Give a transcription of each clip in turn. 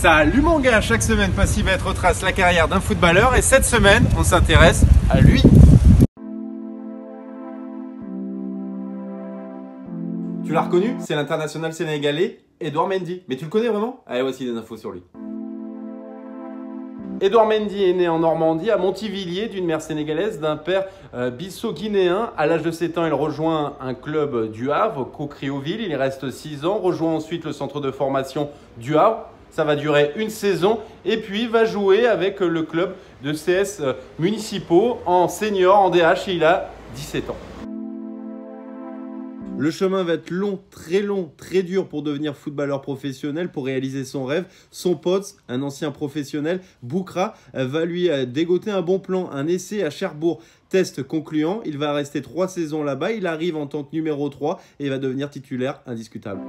Salut mon gars, chaque semaine Passibet retrace la carrière d'un footballeur et cette semaine on s'intéresse à lui. Tu l'as reconnu, c'est l'international sénégalais Edouard Mendy. Mais tu le connais vraiment? Allez, voici des infos sur lui. Edouard Mendy est né en Normandie, à Montivilliers, d'une mère sénégalaise, d'un père bisso-guinéen. À l'âge de 7 ans, il rejoint un club du Havre, Caucriauville. Il y reste 6 ans, rejoint ensuite le centre de formation du Havre. Ça va durer une saison et puis va jouer avec le club de CS municipaux en senior, en DH. Il a 17 ans. Le chemin va être long, très dur pour devenir footballeur professionnel, pour réaliser son rêve. Son pote, un ancien professionnel, Boukra, va lui dégoter un bon plan, un essai à Cherbourg. Test concluant, il va rester 3 saisons là-bas. Il arrive en tant que numéro 3 et va devenir titulaire indiscutable.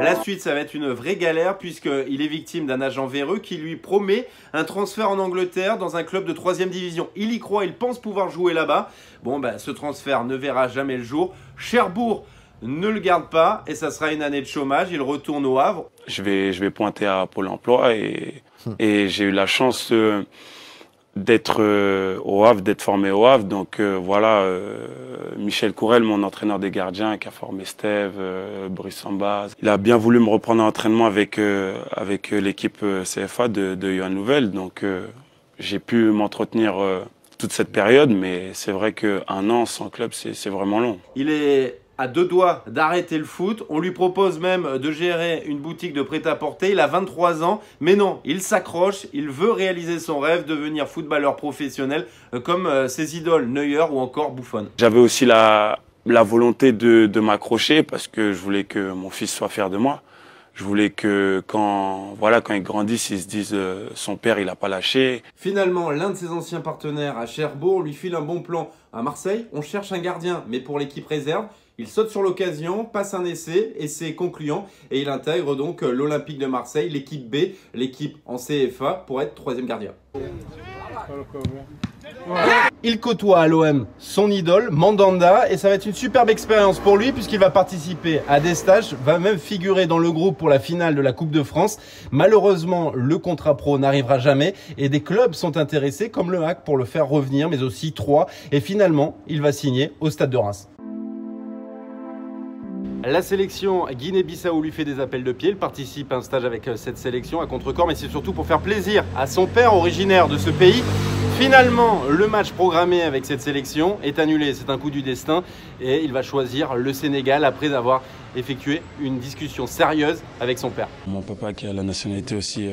La suite, ça va être une vraie galère puisqu'il est victime d'un agent véreux qui lui promet un transfert en Angleterre dans un club de 3e division. Il y croit, il pense pouvoir jouer là-bas. Bon, ce transfert ne verra jamais le jour. Cherbourg ne le garde pas et ça sera une année de chômage. Il retourne au Havre. Je vais pointer à Pôle emploi et j'ai eu la chance d'être au Havre, d'être formé au Havre. Donc voilà, Michel Courel, mon entraîneur des gardiens, qui a formé Steve, Brice Sambaz. Il a bien voulu me reprendre en entraînement avec l'équipe CFA de Johan Louvel. Donc j'ai pu m'entretenir toute cette période, mais c'est vrai qu'un an sans club, c'est vraiment long. Il est à 2 doigts d'arrêter le foot. On lui propose même de gérer une boutique de prêt-à-porter. Il a 23 ans, mais non, il s'accroche. Il veut réaliser son rêve, devenir footballeur professionnel comme ses idoles Neuer ou encore Buffon. J'avais aussi la volonté de m'accrocher parce que je voulais que mon fils soit fier de moi. Je voulais que quand il grandisse, il se dise son père, il n'a pas lâché. Finalement, l'un de ses anciens partenaires à Cherbourg lui file un bon plan à Marseille. On cherche un gardien, mais pour l'équipe réserve. Il saute sur l'occasion, passe un essai concluant et il intègre donc l'Olympique de Marseille, l'équipe B, l'équipe en CFA pour être 3e gardien. Il côtoie à l'OM son idole, Mandanda, et ça va être une superbe expérience pour lui puisqu'il va participer à des stages, va même figurer dans le groupe pour la finale de la Coupe de France. Malheureusement, le contrat pro n'arrivera jamais et des clubs sont intéressés comme le HAC pour le faire revenir, mais aussi Troyes. Et finalement, il va signer au Stade de Reims. La sélection Guinée-Bissau lui fait des appels de pied. Il participe à un stage avec cette sélection à contre-corps, mais c'est surtout pour faire plaisir à son père originaire de ce pays. Finalement, le match programmé avec cette sélection est annulé. C'est un coup du destin et il va choisir le Sénégal après avoir effectué une discussion sérieuse avec son père. Mon papa, qui a la nationalité aussi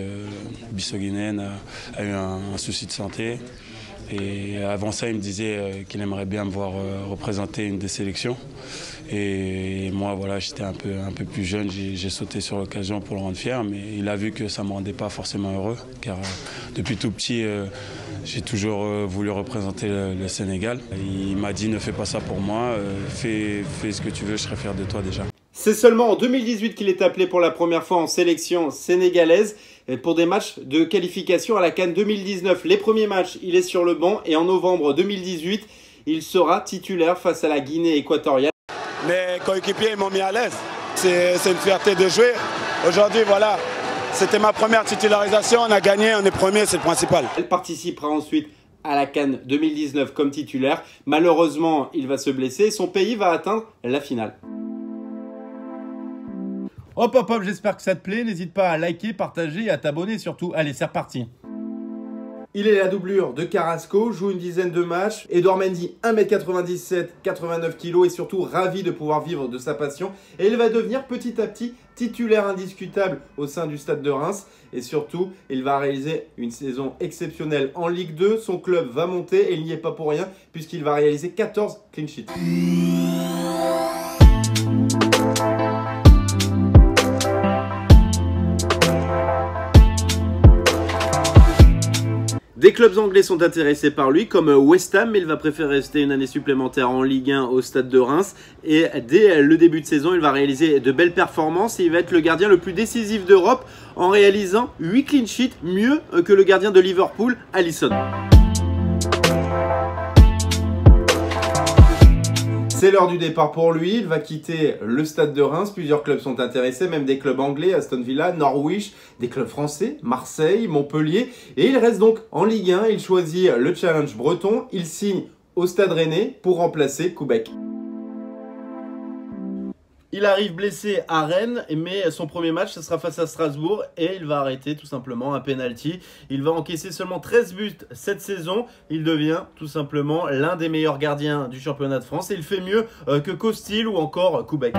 bissau-guinéenne, a eu un souci de santé. Et avant ça, il me disait qu'il aimerait bien me voir représenter une des sélections. Et moi, voilà, j'étais un peu plus jeune, j'ai sauté sur l'occasion pour le rendre fier, mais il a vu que ça ne me rendait pas forcément heureux, car depuis tout petit, j'ai toujours voulu représenter le Sénégal. Il m'a dit, ne fais pas ça pour moi, fais ce que tu veux, je serai fier de toi déjà. C'est seulement en 2018 qu'il est appelé pour la première fois en sélection sénégalaise pour des matchs de qualification à la CAN 2019. Les premiers matchs, il est sur le banc et en novembre 2018, il sera titulaire face à la Guinée équatoriale. Mes coéquipiers m'ont mis à l'aise. C'est une fierté de jouer. Aujourd'hui, voilà, c'était ma première titularisation. On a gagné, on est premier, c'est le principal. Elle participera ensuite à la CAN 2019 comme titulaire. Malheureusement, il va se blesser et son pays va atteindre la finale. Hop, j'espère que ça te plaît. N'hésite pas à liker, partager et à t'abonner surtout. Allez, c'est reparti. Il est la doublure de Carrasco, joue une dizaine de matchs. Edouard Mendy, 1m97, 89 kg et surtout ravi de pouvoir vivre de sa passion. Et il va devenir petit à petit titulaire indiscutable au sein du Stade de Reims. Et surtout, il va réaliser une saison exceptionnelle en Ligue 2. Son club va monter et il n'y est pas pour rien puisqu'il va réaliser 14 clean sheets. Des clubs anglais sont intéressés par lui, comme West Ham, mais il va préférer rester une année supplémentaire en Ligue 1 au Stade de Reims. Et dès le début de saison, il va réaliser de belles performances et il va être le gardien le plus décisif d'Europe en réalisant 8 clean sheets, mieux que le gardien de Liverpool, Alisson. C'est l'heure du départ pour lui, il va quitter le Stade de Reims, plusieurs clubs sont intéressés, même des clubs anglais, Aston Villa, Norwich, des clubs français, Marseille, Montpellier, et il reste donc en Ligue 1, il choisit le challenge breton, il signe au Stade Rennais pour remplacer Koubek. Il arrive blessé à Rennes, mais son premier match, ce sera face à Strasbourg et il va arrêter tout simplement un penalty. Il va encaisser seulement 13 buts cette saison. Il devient tout simplement l'un des meilleurs gardiens du championnat de France et il fait mieux que Costil ou encore Koubek.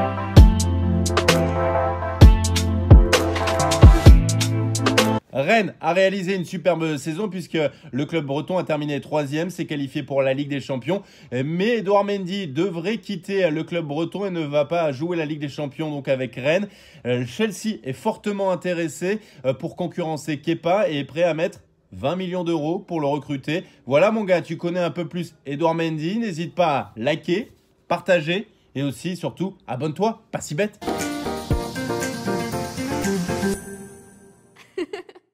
Rennes a réalisé une superbe saison puisque le club breton a terminé 3e, s'est qualifié pour la Ligue des Champions. Mais Edouard Mendy devrait quitter le club breton et ne va pas jouer la Ligue des Champions donc avec Rennes. Chelsea est fortement intéressé pour concurrencer Kepa et est prêt à mettre 20 millions d'euros pour le recruter. Voilà mon gars, tu connais un peu plus Edouard Mendy. N'hésite pas à liker, partager et aussi surtout abonne-toi, pas si bête.